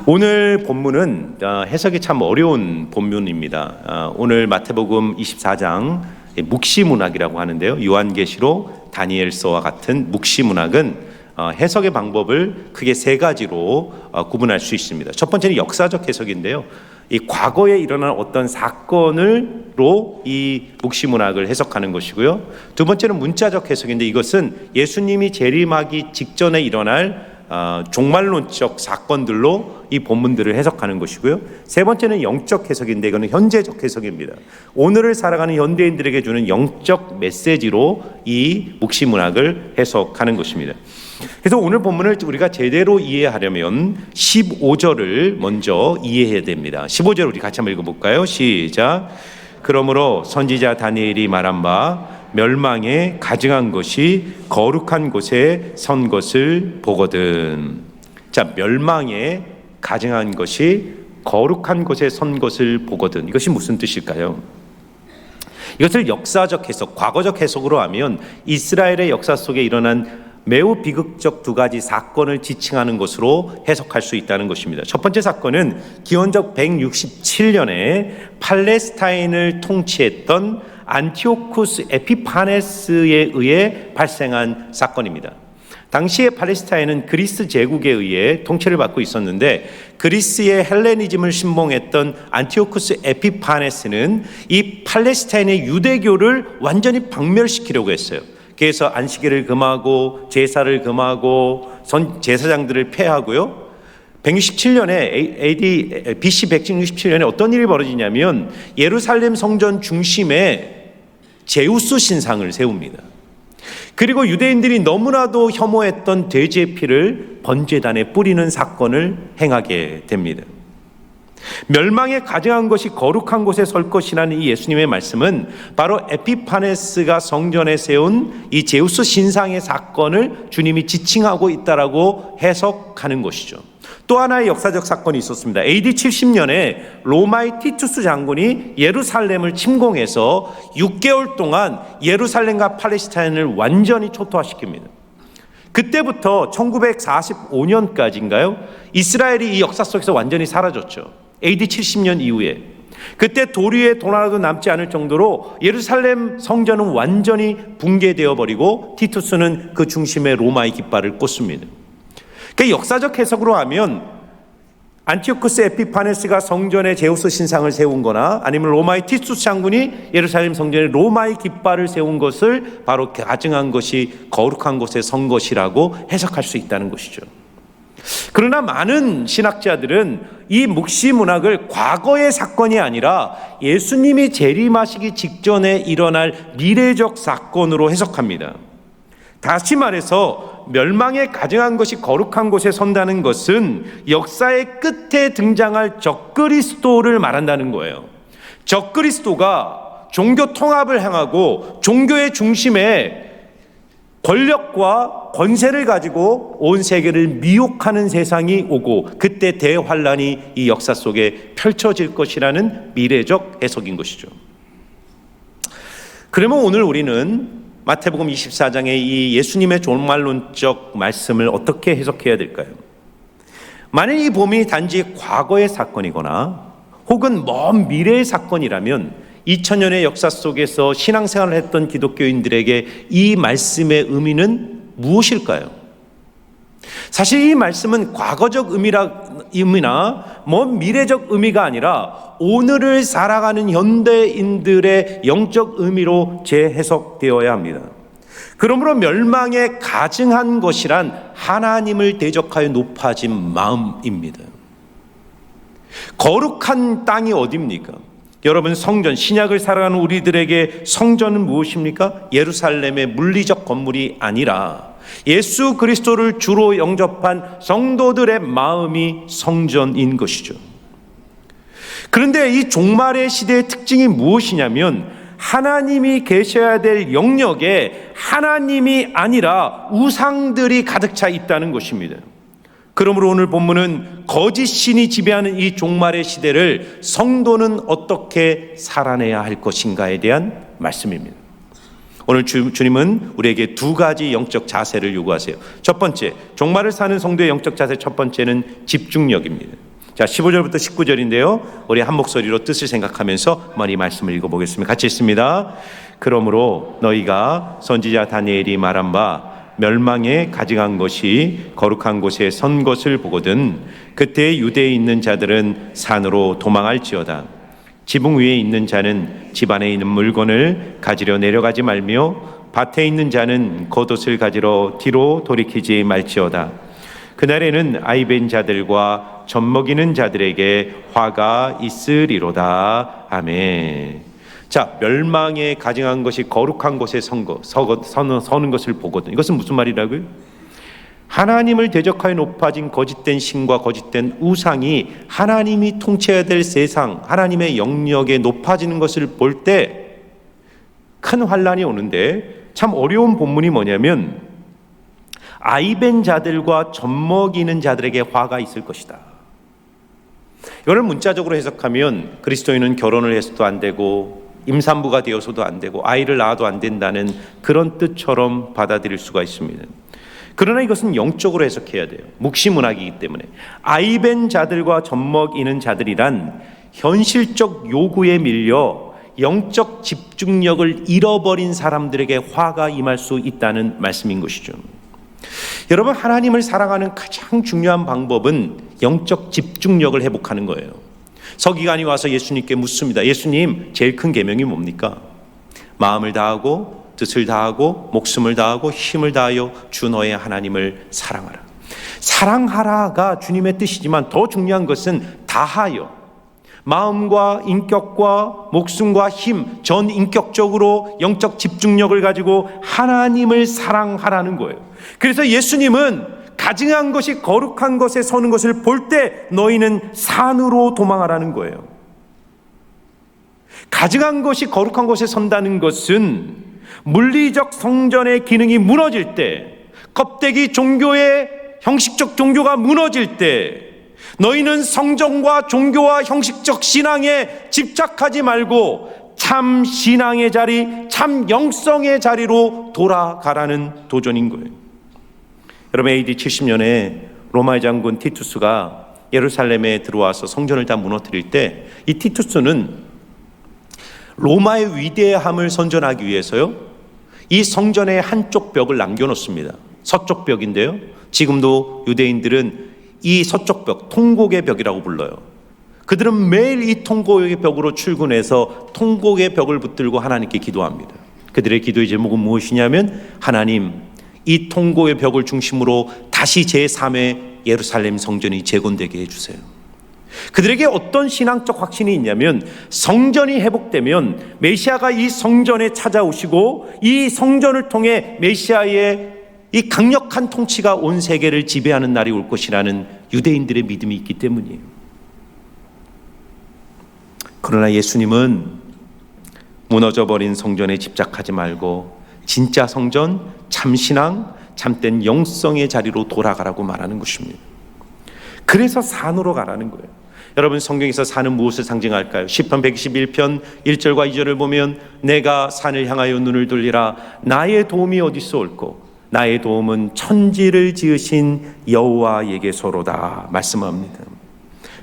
오늘 본문은 해석이 참 어려운 본문입니다. 오늘 마태복음 24장 묵시문학이라고 하는데요, 요한계시록, 다니엘서와 같은 묵시문학은 해석의 방법을 크게 세 가지로 구분할 수 있습니다. 첫 번째는 역사적 해석인데요, 이 과거에 일어난 어떤 사건으로 이 묵시문학을 해석하는 것이고요. 두 번째는 문자적 해석인데, 이것은 예수님이 재림하기 직전에 일어날 종말론적 사건들로 이 본문들을 해석하는 것이고요. 세 번째는 영적 해석인데, 이거는 현재적 해석입니다. 오늘을 살아가는 현대인들에게 주는 영적 메시지로 이 묵시문학을 해석하는 것입니다. 그래서 오늘 본문을 우리가 제대로 이해하려면 15절을 먼저 이해해야 됩니다. 15절 우리 같이 한번 읽어볼까요? 시작. 그러므로 선지자 다니엘이 말한 바 멸망에 가증한 것이 거룩한 곳에 선 것을 보거든. 자, 멸망에 가증한 것이 거룩한 곳에 선 것을 보거든. 이것이 무슨 뜻일까요? 이것을 역사적 해석, 과거적 해석으로 하면 이스라엘의 역사 속에 일어난 매우 비극적 두 가지 사건을 지칭하는 것으로 해석할 수 있다는 것입니다. 첫 번째 사건은 기원적 167년에 팔레스타인을 통치했던 안티오쿠스 에피파네스에 의해 발생한 사건입니다. 당시에 팔레스타인은 그리스 제국에 의해 통치를 받고 있었는데, 그리스의 헬레니즘을 신봉했던 안티오쿠스 에피파네스는 이 팔레스타인의 유대교를 완전히 박멸시키려고 했어요. 그래서 안식일을 금하고 제사를 금하고 제사장들을 폐하고요. 167년에 BC 167년에 어떤 일이 벌어지냐면, 예루살렘 성전 중심에 제우스 신상을 세웁니다. 그리고 유대인들이 너무나도 혐오했던 돼지의 피를 번제단에 뿌리는 사건을 행하게 됩니다. 멸망에 가증한 것이 거룩한 곳에 설 것이라는 이 예수님의 말씀은 바로 에피파네스가 성전에 세운 이 제우스 신상의 사건을 주님이 지칭하고 있다라고 해석하는 것이죠. 또 하나의 역사적 사건이 있었습니다. AD 70년에 로마의 티투스 장군이 예루살렘을 침공해서 6개월 동안 예루살렘과 팔레스타인을 완전히 초토화시킵니다. 그때부터 1945년까지인가요? 이스라엘이 이 역사 속에서 완전히 사라졌죠. AD 70년 이후에. 그때 도리에 돈 하나도 남지 않을 정도로 예루살렘 성전은 완전히 붕괴되어 버리고 티투스는 그 중심에 로마의 깃발을 꽂습니다. 그 역사적 해석으로 하면 안티오쿠스 에피파네스가 성전에 제우스 신상을 세운 거나, 아니면 로마의 티투스 장군이 예루살렘 성전에 로마의 깃발을 세운 것을 바로 가증한 것이 거룩한 곳에 선 것이라고 해석할 수 있다는 것이죠. 그러나 많은 신학자들은 이 묵시문학을 과거의 사건이 아니라 예수님이 재림하시기 직전에 일어날 미래적 사건으로 해석합니다. 다시 말해서 멸망에 가증한 것이 거룩한 곳에 선다는 것은 역사의 끝에 등장할 적그리스도를 말한다는 거예요. 적그리스도가 종교 통합을 향하고 종교의 중심에 권력과 권세를 가지고 온 세계를 미혹하는 세상이 오고, 그때 대환란이 이 역사 속에 펼쳐질 것이라는 미래적 해석인 것이죠. 그러면 오늘 우리는 마태복음 24장의 이 예수님의 종말론적 말씀을 어떻게 해석해야 될까요? 만약 이 봄이 단지 과거의 사건이거나 혹은 먼 미래의 사건이라면 2000년의 역사 속에서 신앙생활을 했던 기독교인들에게 이 말씀의 의미는 무엇일까요? 사실 이 말씀은 과거적 의미나 먼 미래적 의미가 아니라 오늘을 살아가는 현대인들의 영적 의미로 재해석되어야 합니다. 그러므로 멸망에 가증한 것이란 하나님을 대적하여 높아진 마음입니다. 거룩한 땅이 어디입니까? 여러분, 성전, 신약을 살아가는 우리들에게 성전은 무엇입니까? 예루살렘의 물리적 건물이 아니라 예수 그리스도를 주로 영접한 성도들의 마음이 성전인 것이죠. 그런데 이 종말의 시대의 특징이 무엇이냐면, 하나님이 계셔야 될 영역에 하나님이 아니라 우상들이 가득 차 있다는 것입니다. 그러므로 오늘 본문은 거짓 신이 지배하는 이 종말의 시대를 성도는 어떻게 살아내야 할 것인가에 대한 말씀입니다. 오늘 주님은 우리에게 두 가지 영적 자세를 요구하세요. 첫 번째, 종말을 사는 성도의 영적 자세 첫 번째는 집중력입니다. 자, 15절부터 19절인데요. 우리 한 목소리로 뜻을 생각하면서 한번 이 말씀을 읽어보겠습니다. 같이 읽습니다. 그러므로 너희가 선지자 다니엘이 말한 바 멸망에 가증한 것이 거룩한 곳에 선 것을 보거든 그때 유대에 있는 자들은 산으로 도망할지어다. 지붕 위에 있는 자는 집 안에 있는 물건을 가지러 내려가지 말며 밭에 있는 자는 겉옷을 가지러 뒤로 돌이키지 말지어다. 그날에는 아이벤 자들과 젖먹이는 자들에게 화가 있으리로다. 아멘. 자, 멸망에 가증한 것이 거룩한 곳에 서는 것을 보거든. 이것은 무슨 말이라고요? 하나님을 대적하여 높아진 거짓된 신과 거짓된 우상이 하나님이 통치해야 될 세상, 하나님의 영역에 높아지는 것을 볼 때 큰 환란이 오는데, 참 어려운 본문이 뭐냐면 아이벤 자들과 젖먹이는 자들에게 화가 있을 것이다. 이걸 문자적으로 해석하면 그리스도인은 결혼을 해서도 안 되고 임산부가 되어서도 안 되고 아이를 낳아도 안 된다는 그런 뜻처럼 받아들일 수가 있습니다. 그러나 이것은 영적으로 해석해야 돼요. 묵시문학이기 때문에 아이벤 자들과 젖먹이는 자들이란 현실적 요구에 밀려 영적 집중력을 잃어버린 사람들에게 화가 임할 수 있다는 말씀인 것이죠. 여러분, 하나님을 사랑하는 가장 중요한 방법은 영적 집중력을 회복하는 거예요. 서기관이 와서 예수님께 묻습니다. 예수님, 제일 큰 계명이 뭡니까? 마음을 다하고 뜻을 다하고 목숨을 다하고 힘을 다하여 주 너의 하나님을 사랑하라. 사랑하라가 주님의 뜻이지만 더 중요한 것은 다하여, 마음과 인격과 목숨과 힘, 전 인격적으로 영적 집중력을 가지고 하나님을 사랑하라는 거예요. 그래서 예수님은 가증한 것이 거룩한 것에 서는 것을 볼 때 너희는 산으로 도망하라는 거예요. 가증한 것이 거룩한 곳에 선다는 것은 물리적 성전의 기능이 무너질 때, 껍데기 종교의 형식적 종교가 무너질 때 너희는 성전과 종교와 형식적 신앙에 집착하지 말고 참 신앙의 자리, 참 영성의 자리로 돌아가라는 도전인 거예요. 여러분, AD 70년에 로마의 장군 티투스가 예루살렘에 들어와서 성전을 다 무너뜨릴 때 이 티투스는 로마의 위대함을 선전하기 위해서요, 이 성전의 한쪽 벽을 남겨놓습니다. 서쪽 벽인데요, 지금도 유대인들은 이 서쪽 벽, 통곡의 벽이라고 불러요. 그들은 매일 이 통곡의 벽으로 출근해서 통곡의 벽을 붙들고 하나님께 기도합니다. 그들의 기도의 제목은 무엇이냐면, 하나님, 이 통곡의 벽을 중심으로 다시 제3의 예루살렘 성전이 재건되게 해주세요. 그들에게 어떤 신앙적 확신이 있냐면, 성전이 회복되면 메시아가 이 성전에 찾아오시고 이 성전을 통해 메시아의 이 강력한 통치가 온 세계를 지배하는 날이 올 것이라는 유대인들의 믿음이 있기 때문이에요. 그러나 예수님은 무너져버린 성전에 집착하지 말고 진짜 성전, 참신앙, 참된 영성의 자리로 돌아가라고 말하는 것입니다. 그래서 산으로 가라는 거예요. 여러분, 성경에서 산은 무엇을 상징할까요? 시편 121편 1절과 2절을 보면 내가 산을 향하여 눈을 돌리라. 나의 도움이 어디서 올꼬? 나의 도움은 천지를 지으신 여호와에게서로다 말씀합니다.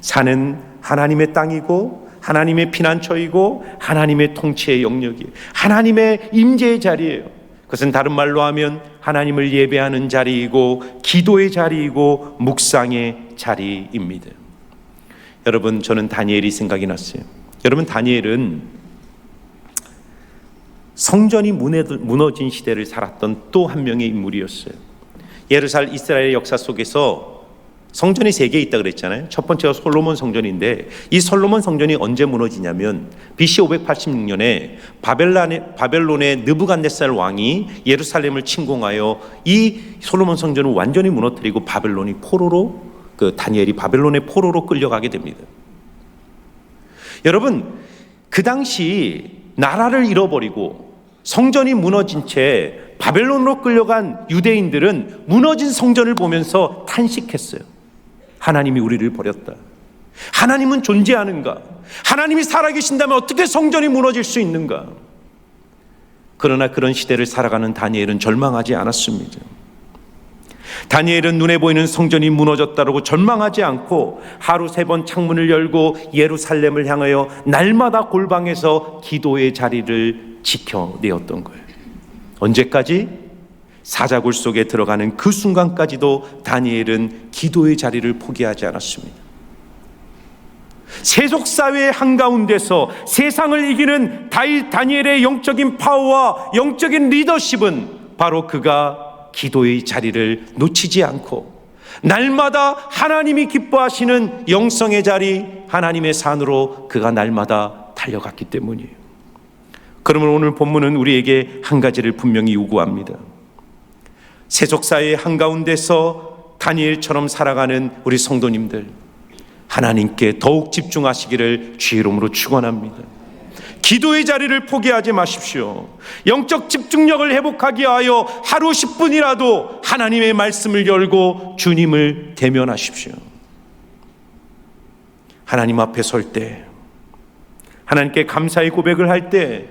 산은 하나님의 땅이고 하나님의 피난처이고 하나님의 통치의 영역이에요. 하나님의 임재의 자리예요. 그것은 다른 말로 하면 하나님을 예배하는 자리이고 기도의 자리이고 묵상의 자리입니다. 여러분, 저는 다니엘이 생각이 났어요. 여러분, 다니엘은 성전이 무너진 시대를 살았던 또 한 명의 인물이었어요. 이스라엘 역사 속에서 성전이 3개 있다 그랬잖아요. 첫 번째가 솔로몬 성전인데, 이 솔로몬 성전이 언제 무너지냐면 BC 586년에 바벨론의 느부갓네살 왕이 예루살렘을 침공하여 이 솔로몬 성전을 완전히 무너뜨리고 바벨론이 포로로, 다니엘이 바벨론의 포로로 끌려가게 됩니다. 여러분, 그 당시 나라를 잃어버리고 성전이 무너진 채 바벨론으로 끌려간 유대인들은 무너진 성전을 보면서 탄식했어요. 하나님이 우리를 버렸다. 하나님은 존재하는가? 하나님이 살아계신다면 어떻게 성전이 무너질 수 있는가? 그러나 그런 시대를 살아가는 다니엘은 절망하지 않았습니다. 다니엘은 눈에 보이는 성전이 무너졌다고 절망하지 않고 하루 3번 창문을 열고 예루살렘을 향하여 날마다 골방에서 기도의 자리를 지켜내었던 거예요. 언제까지? 사자굴 속에 들어가는 그 순간까지도 다니엘은 기도의 자리를 포기하지 않았습니다. 세속사회의 한가운데서 세상을 이기는 다니엘의 영적인 파워와 영적인 리더십은 바로 그가 기도의 자리를 놓치지 않고 날마다 하나님이 기뻐하시는 영성의 자리, 하나님의 산으로 그가 날마다 달려갔기 때문이에요. 그러면 오늘 본문은 우리에게 한 가지를 분명히 요구합니다. 세속사회의 한가운데서 다니엘처럼 살아가는 우리 성도님들, 하나님께 더욱 집중하시기를 주의 이름으로 축원합니다. 기도의 자리를 포기하지 마십시오. 영적 집중력을 회복하기 위하여 하루 10분이라도 하나님의 말씀을 열고 주님을 대면하십시오. 하나님 앞에 설 때, 하나님께 감사의 고백을 할 때,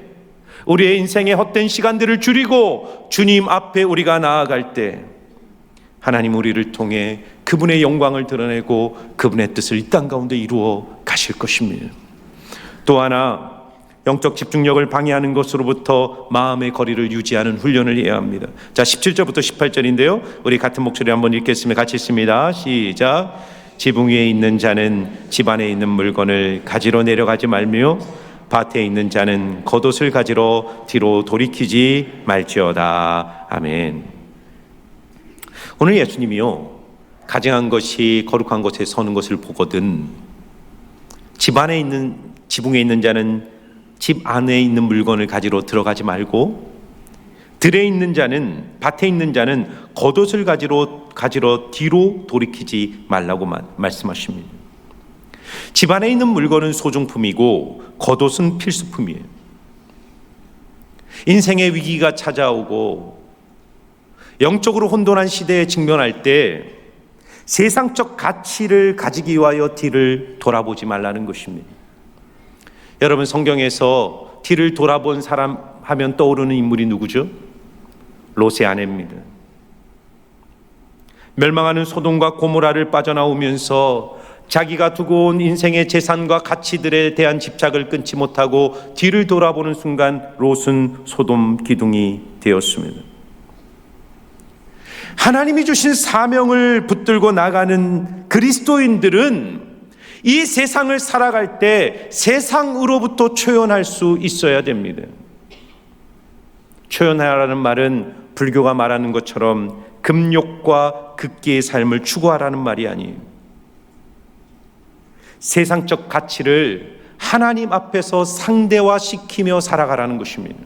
우리의 인생의 헛된 시간들을 줄이고 주님 앞에 우리가 나아갈 때 하나님 우리를 통해 그분의 영광을 드러내고 그분의 뜻을 이 땅 가운데 이루어 가실 것입니다. 또 하나, 영적 집중력을 방해하는 것으로부터 마음의 거리를 유지하는 훈련을 해야 합니다. 자, 17절부터 18절인데요. 우리 같은 목소리 한번 읽겠습니다. 같이 읽습니다. 시작. 지붕 위에 있는 자는 집 안에 있는 물건을 가지러 내려가지 말며 밭에 있는 자는 겉옷을 가지러 뒤로 돌이키지 말지어다. 아멘. 오늘 예수님이요, 가증한 것이 거룩한 곳에 서는 것을 보거든 지붕에 있는 자는 집 안에 있는 물건을 가지러 들어가지 말고 들에 있는 자는, 밭에 있는 자는 겉옷을 가지러 뒤로 돌이키지 말라고 말씀하십니다. 집 안에 있는 물건은 소중품이고 겉옷은 필수품이에요. 인생의 위기가 찾아오고 영적으로 혼돈한 시대에 직면할 때 세상적 가치를 가지기 위하여 뒤를 돌아보지 말라는 것입니다. 여러분, 성경에서 뒤를 돌아본 사람 하면 떠오르는 인물이 누구죠? 롯의 아내입니다. 멸망하는 소돔과 고모라를 빠져나오면서 자기가 두고 온 인생의 재산과 가치들에 대한 집착을 끊지 못하고 뒤를 돌아보는 순간 롯은 소돔 기둥이 되었습니다. 하나님이 주신 사명을 붙들고 나가는 그리스도인들은 이 세상을 살아갈 때 세상으로부터 초연할 수 있어야 됩니다. 초연하라는 말은 불교가 말하는 것처럼 금욕과 극기의 삶을 추구하라는 말이 아니에요. 세상적 가치를 하나님 앞에서 상대화시키며 살아가라는 것입니다.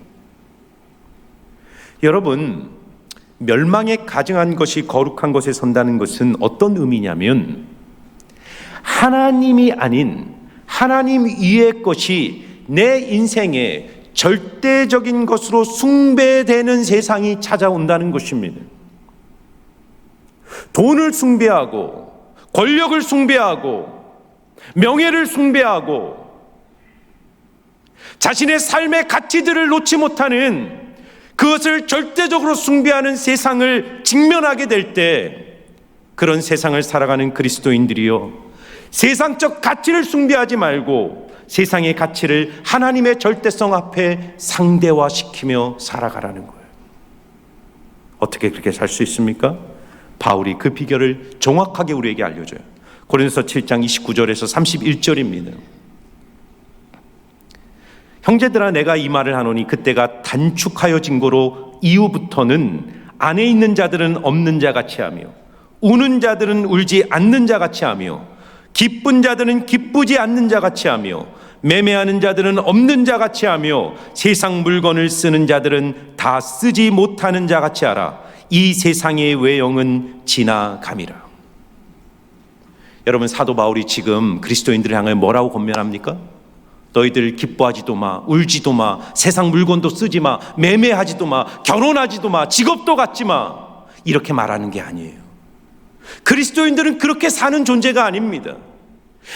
여러분, 멸망에 가증한 것이 거룩한 것에 선다는 것은 어떤 의미냐면 하나님이 아닌 하나님 위의 것이 내 인생에 절대적인 것으로 숭배되는 세상이 찾아온다는 것입니다. 돈을 숭배하고 권력을 숭배하고 명예를 숭배하고 자신의 삶의 가치들을 놓지 못하는, 그것을 절대적으로 숭배하는 세상을 직면하게 될 때 그런 세상을 살아가는 그리스도인들이요, 세상적 가치를 숭배하지 말고 세상의 가치를 하나님의 절대성 앞에 상대화시키며 살아가라는 거예요. 어떻게 그렇게 살 수 있습니까? 바울이 그 비결을 정확하게 우리에게 알려줘요. 고린도서 7장 29절에서 31절입니다. 형제들아, 내가 이 말을 하노니 그때가 단축하여진 거로 이후부터는 안에 있는 자들은 없는 자 같이 하며 우는 자들은 울지 않는 자 같이 하며 기쁜 자들은 기쁘지 않는 자 같이 하며 매매하는 자들은 없는 자 같이 하며 세상 물건을 쓰는 자들은 다 쓰지 못하는 자 같이 하라. 이 세상의 외형은 지나감이라. 여러분, 사도 바울이 지금 그리스도인들을 향해 뭐라고 권면합니까? 너희들 기뻐하지도 마, 울지도 마, 세상 물건도 쓰지 마, 매매하지도 마, 결혼하지도 마, 직업도 갖지 마, 이렇게 말하는 게 아니에요. 그리스도인들은 그렇게 사는 존재가 아닙니다.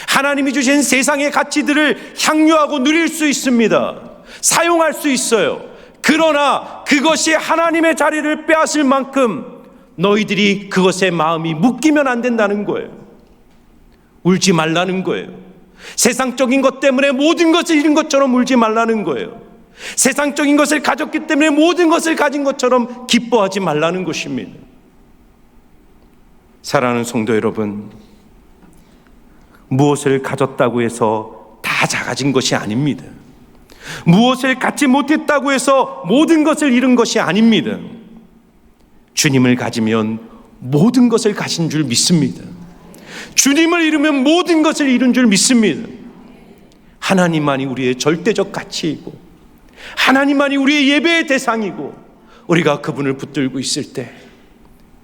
하나님이 주신 세상의 가치들을 향유하고 누릴 수 있습니다. 사용할 수 있어요. 그러나 그것이 하나님의 자리를 빼앗을 만큼 너희들이 그것에 마음이 묶이면 안 된다는 거예요. 울지 말라는 거예요. 세상적인 것 때문에 모든 것을 잃은 것처럼 울지 말라는 거예요. 세상적인 것을 가졌기 때문에 모든 것을 가진 것처럼 기뻐하지 말라는 것입니다. 사랑하는 성도 여러분, 무엇을 가졌다고 해서 다 작아진 것이 아닙니다. 무엇을 갖지 못했다고 해서 모든 것을 잃은 것이 아닙니다. 주님을 가지면 모든 것을 가진 줄 믿습니다. 주님을 잃으면 모든 것을 잃은 줄 믿습니다. 하나님만이 우리의 절대적 가치이고 하나님만이 우리의 예배의 대상이고 우리가 그분을 붙들고 있을 때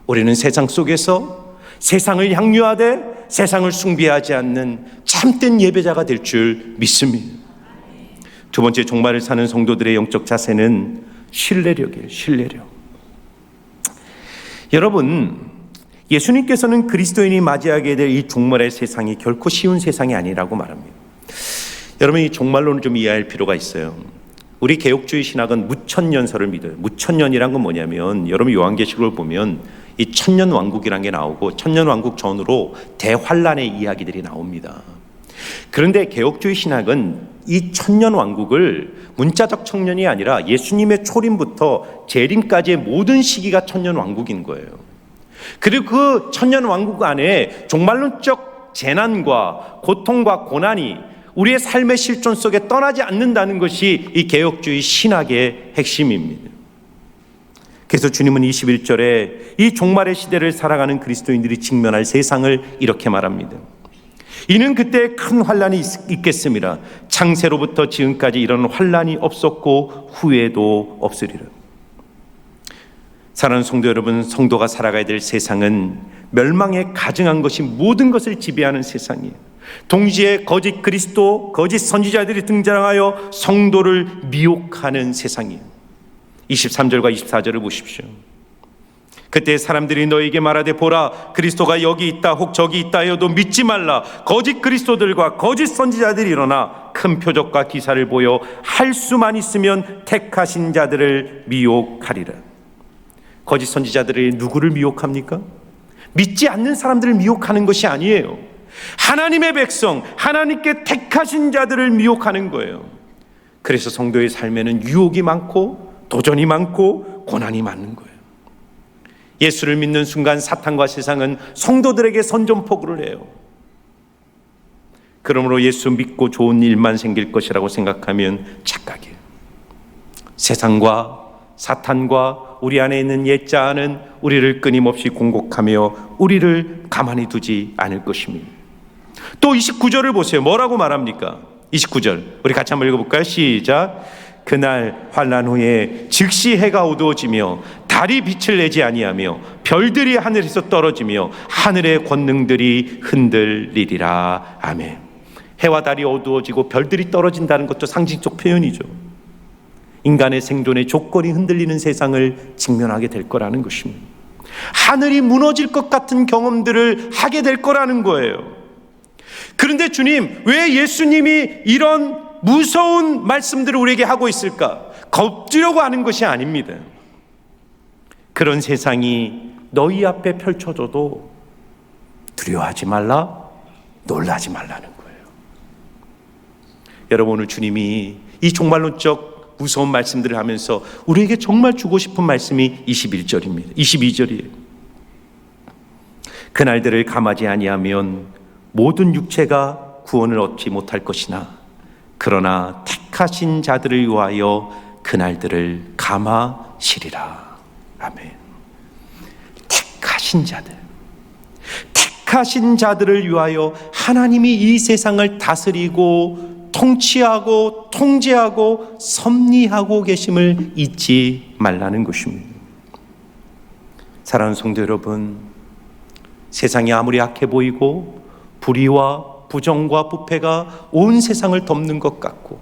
우리는 세상 속에서 세상을 향유하되 세상을 숭배하지 않는 참된 예배자가 될 줄 믿습니다. 두 번째, 종말을 사는 성도들의 영적 자세는 신뢰력이에요. 신뢰력. 여러분, 예수님께서는 그리스도인이 맞이하게 될 이 종말의 세상이 결코 쉬운 세상이 아니라고 말합니다. 여러분, 이 종말론을 좀 이해할 필요가 있어요. 우리 개혁주의 신학은 무천년설을 믿어요. 무천년이란 건 뭐냐면, 여러분 요한계시록을 보면 이 천년왕국이라는 게 나오고 천년왕국 전후로 대환란의 이야기들이 나옵니다. 그런데 개혁주의 신학은 이 천년왕국을 문자적 천년이 아니라 예수님의 초림부터 재림까지의 모든 시기가 천년왕국인 거예요. 그리고 그 천년왕국 안에 종말론적 재난과 고통과 고난이 우리의 삶의 실존 속에 떠나지 않는다는 것이 이 개혁주의 신학의 핵심입니다. 그래서 주님은 21절에 이 종말의 시대를 살아가는 그리스도인들이 직면할 세상을 이렇게 말합니다. 이는 그때 큰 환란이 있겠습니다. 창세로부터 지금까지 이런 환란이 없었고 후에도 없으리라. 사랑하는 성도 여러분, 성도가 살아가야 될 세상은 멸망에 가증한 것이 모든 것을 지배하는 세상이에요. 동시에 거짓 그리스도, 거짓 선지자들이 등장하여 성도를 미혹하는 세상이에요. 23절과 24절을 보십시오. 그때 사람들이 너에게 말하되 보라, 그리스도가 여기 있다 혹 저기 있다 하여도 믿지 말라. 거짓 그리스도들과 거짓 선지자들이 일어나 큰 표적과 기사를 보여 할 수만 있으면 택하신 자들을 미혹하리라. 거짓 선지자들이 누구를 미혹합니까? 믿지 않는 사람들을 미혹하는 것이 아니에요. 하나님의 백성, 하나님께 택하신 자들을 미혹하는 거예요. 그래서 성도의 삶에는 유혹이 많고 도전이 많고 고난이 많은 거예요. 예수를 믿는 순간 사탄과 세상은 성도들에게 선전포고를 해요. 그러므로 예수 믿고 좋은 일만 생길 것이라고 생각하면 착각이에요. 세상과 사탄과 우리 안에 있는 옛자아는 우리를 끊임없이 공격하며 우리를 가만히 두지 않을 것입니다. 또 29절을 보세요. 뭐라고 말합니까? 29절 우리 같이 한번 읽어볼까요? 시작. 그날 환난 후에 즉시 해가 어두워지며 달이 빛을 내지 아니하며 별들이 하늘에서 떨어지며 하늘의 권능들이 흔들리리라. 아멘. 해와 달이 어두워지고 별들이 떨어진다는 것도 상징적 표현이죠. 인간의 생존의 조건이 흔들리는 세상을 직면하게 될 거라는 것입니다. 하늘이 무너질 것 같은 경험들을 하게 될 거라는 거예요. 그런데 주님, 왜 예수님이 이런 무서운 말씀들을 우리에게 하고 있을까? 겁주려고 하는 것이 아닙니다. 그런 세상이 너희 앞에 펼쳐져도 두려워하지 말라, 놀라지 말라는 거예요. 여러분, 오늘 주님이 이 종말론적 무서운 말씀들을 하면서 우리에게 정말 주고 싶은 말씀이 21절입니다. 22절이에요. 그날들을 감하지 아니하면 모든 육체가 구원을 얻지 못할 것이나 그러나 택하신 자들을 위하여 그날들을 감하시리라. 아멘. 택하신 자들, 택하신 자들을 위하여 하나님이 이 세상을 다스리고 통치하고 통제하고 섭리하고 계심을 잊지 말라는 것입니다. 사랑하는 성도 여러분, 세상이 아무리 악해 보이고 불의와 부정과 부패가 온 세상을 덮는 것 같고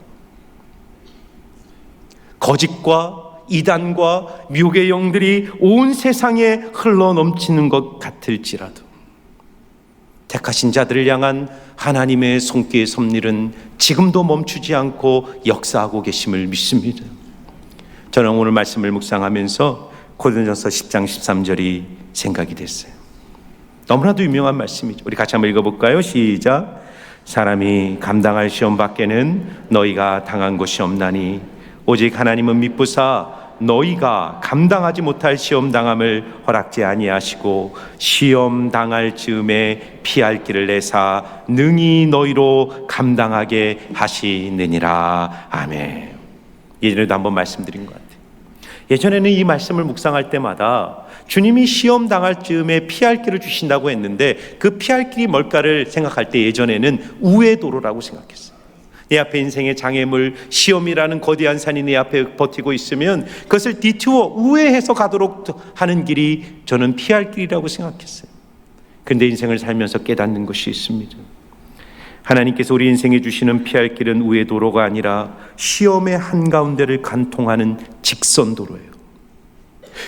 거짓과 이단과 미혹의 영들이 온 세상에 흘러넘치는 것 같을지라도 택하신 자들을 향한 하나님의 손길의 섭리는 지금도 멈추지 않고 역사하고 계심을 믿습니다. 저는 오늘 말씀을 묵상하면서 고린도전서 10장 13절이 생각이 됐어요. 너무나도 유명한 말씀이죠. 우리 같이 한번 읽어볼까요? 시작. 사람이 감당할 시험 밖에는 너희가 당한 것이 없나니 오직 하나님은 미쁘사 너희가 감당하지 못할 시험 당함을 허락지 아니하시고 시험 당할 즈음에 피할 길을 내사 능히 너희로 감당하게 하시느니라. 아멘. 예전에도 한번 말씀드린 것 같아요. 예전에는 이 말씀을 묵상할 때마다 주님이 시험 당할 즈음에 피할 길을 주신다고 했는데 그 피할 길이 뭘까를 생각할 때 예전에는 우회 도로라고 생각했어요. 내 앞에 인생의 장애물, 시험이라는 거대한 산이 내 앞에 버티고 있으면 그것을 디투어 우회해서 가도록 하는 길이 저는 피할 길이라고 생각했어요. 그런데 인생을 살면서 깨닫는 것이 있습니다. 하나님께서 우리 인생에 주시는 피할 길은 우회 도로가 아니라 시험의 한가운데를 관통하는 직선 도로예요.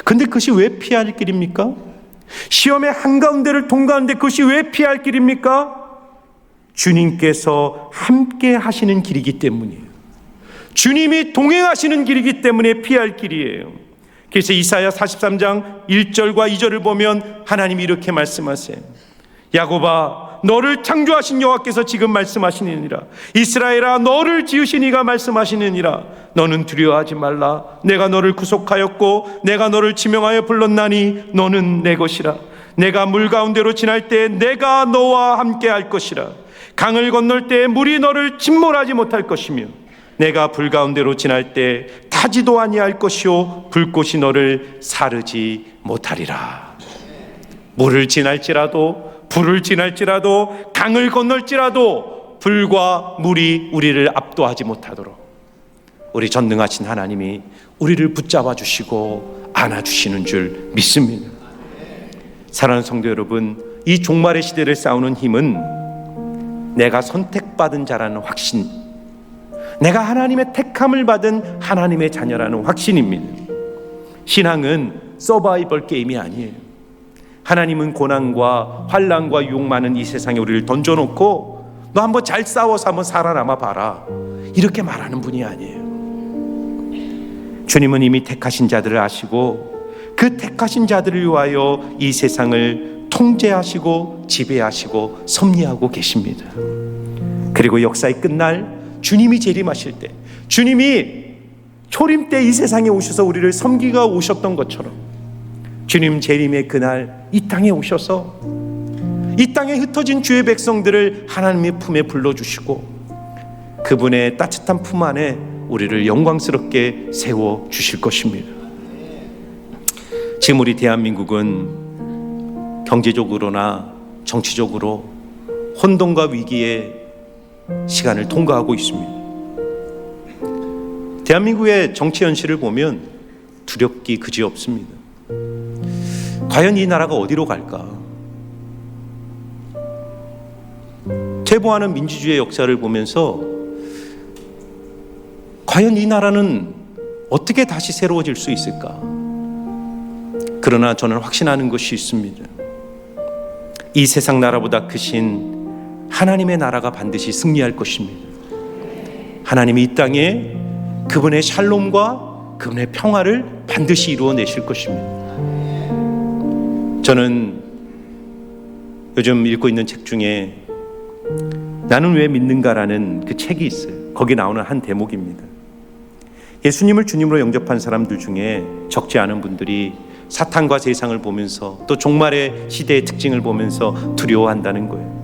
근데 그것이 왜 피할 길입니까? 시험의 한가운데를 통과하는데 그것이 왜 피할 길입니까? 주님께서 함께 하시는 길이기 때문이에요. 주님이 동행하시는 길이기 때문에 피할 길이에요. 그래서 이사야 43장 1절과 2절을 보면 하나님이 이렇게 말씀하세요. 야곱아 너를 창조하신 여호와께서 지금 말씀하시느니라. 이스라엘아 너를 지으신 이가 말씀하시느니라. 너는 두려워하지 말라. 내가 너를 구속하였고 내가 너를 지명하여 불렀나니 너는 내 것이라. 내가 물 가운데로 지날 때 내가 너와 함께 할 것이라. 강을 건널 때 물이 너를 침몰하지 못할 것이며 내가 불 가운데로 지날 때 타지도 아니할 것이요 불꽃이 너를 사르지 못하리라. 물을 지날지라도 불을 지날지라도 강을 건널지라도 불과 물이 우리를 압도하지 못하도록 우리 전능하신 하나님이 우리를 붙잡아 주시고 안아주시는 줄 믿습니다. 사랑하는 성도 여러분, 이 종말의 시대를 싸우는 힘은 내가 선택받은 자라는 확신, 내가 하나님의 택함을 받은 하나님의 자녀라는 확신입니다. 신앙은 서바이벌 게임이 아니에요. 하나님은 고난과 환난과 유혹 많은 이 세상에 우리를 던져놓고 너 한번 잘 싸워서 한번 살아남아 봐라 이렇게 말하는 분이 아니에요. 주님은 이미 택하신 자들을 아시고 그 택하신 자들을 위하여 이 세상을 통제하시고 지배하시고 섭리하고 계십니다. 그리고 역사의 끝날 주님이 재림하실 때, 주님이 초림 때 이 세상에 오셔서 우리를 섬기가 오셨던 것처럼 주님 재림의 그날 이 땅에 오셔서 이 땅에 흩어진 주의 백성들을 하나님의 품에 불러주시고 그분의 따뜻한 품 안에 우리를 영광스럽게 세워주실 것입니다. 지금 우리 대한민국은 경제적으로나 정치적으로 혼돈과 위기의 시간을 통과하고 있습니다. 대한민국의 정치 현실을 보면 두렵기 그지없습니다. 과연 이 나라가 어디로 갈까? 퇴보하는 민주주의의 역사를 보면서 과연 이 나라는 어떻게 다시 새로워질 수 있을까? 그러나 저는 확신하는 것이 있습니다. 이 세상 나라보다 크신 하나님의 나라가 반드시 승리할 것입니다. 하나님이 이 땅에 그분의 샬롬과 그분의 평화를 반드시 이루어내실 것입니다. 저는 요즘 읽고 있는 책 중에 나는 왜 믿는가라는 그 책이 있어요. 거기 나오는 한 대목입니다. 예수님을 주님으로 영접한 사람들 중에 적지 않은 분들이 사탄과 세상을 보면서 또 종말의 시대의 특징을 보면서 두려워한다는 거예요.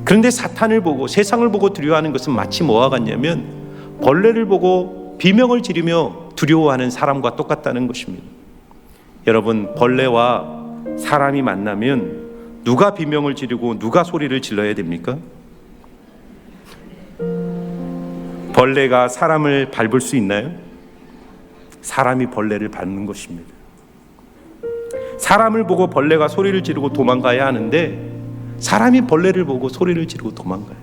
그런데 사탄을 보고 세상을 보고 두려워하는 것은 마치 뭐와 같냐면 벌레를 보고 비명을 지르며 두려워하는 사람과 똑같다는 것입니다. 여러분, 벌레와 사람이 만나면 누가 비명을 지르고 누가 소리를 질러야 됩니까? 벌레가 사람을 밟을 수 있나요? 사람이 벌레를 밟는 것입니다. 사람을 보고 벌레가 소리를 지르고 도망가야 하는데 사람이 벌레를 보고 소리를 지르고 도망가요.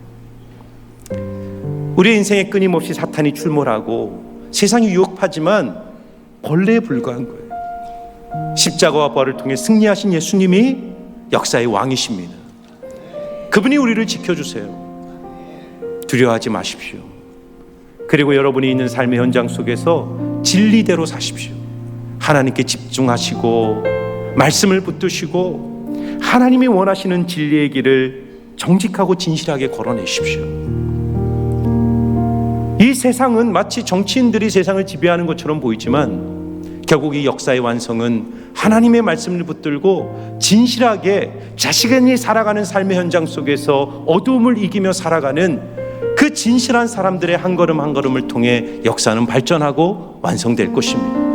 우리의 인생에 끊임없이 사탄이 출몰하고 세상이 유혹하지만 벌레에 불과한 거예요. 십자가와 부활을 통해 승리하신 예수님이 역사의 왕이십니다. 그분이 우리를 지켜주세요. 두려워하지 마십시오. 그리고 여러분이 있는 삶의 현장 속에서 진리대로 사십시오. 하나님께 집중하시고 말씀을 붙드시고 하나님이 원하시는 진리의 길을 정직하고 진실하게 걸어내십시오. 이 세상은 마치 정치인들이 세상을 지배하는 것처럼 보이지만 결국 이 역사의 완성은 하나님의 말씀을 붙들고 진실하게 자신이 살아가는 삶의 현장 속에서 어두움을 이기며 살아가는 그 진실한 사람들의 한 걸음 한 걸음을 통해 역사는 발전하고 완성될 것입니다.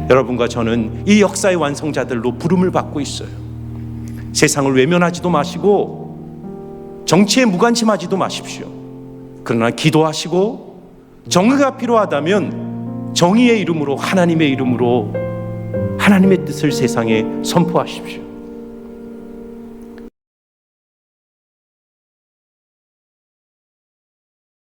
여러분과 저는 이 역사의 완성자들로 부름을 받고 있어요. 세상을 외면하지도 마시고 정치에 무관심하지도 마십시오. 그러나 기도하시고 정의가 필요하다면 정의의 이름으로, 하나님의 이름으로 하나님의 뜻을 세상에 선포하십시오.